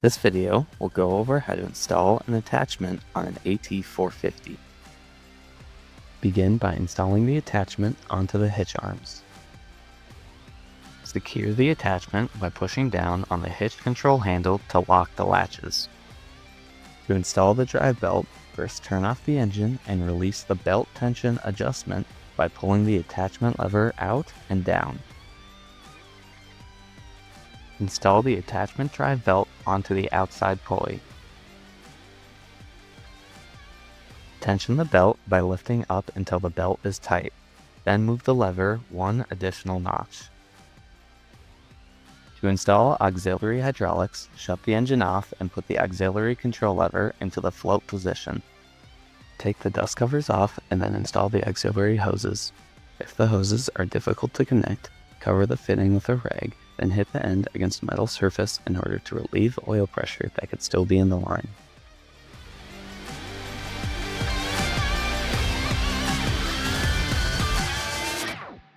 This video will go over how to install an attachment on an AT450. Begin by installing the attachment onto the hitch arms. Secure the attachment by pushing down on the hitch control handle to lock the latches. To install the drive belt, first turn off the engine and release the belt tension adjustment by pulling the attachment lever out and down. Install the attachment drive belt onto the outside pulley. Tension the belt by lifting up until the belt is tight, then move the lever one additional notch. To install auxiliary hydraulics, shut the engine off and put the auxiliary control lever into the float position. Take the dust covers off and then install the auxiliary hoses. If the hoses are difficult to connect, cover the fitting with a rag, then hit the end against a metal surface in order to relieve oil pressure that could still be in the line.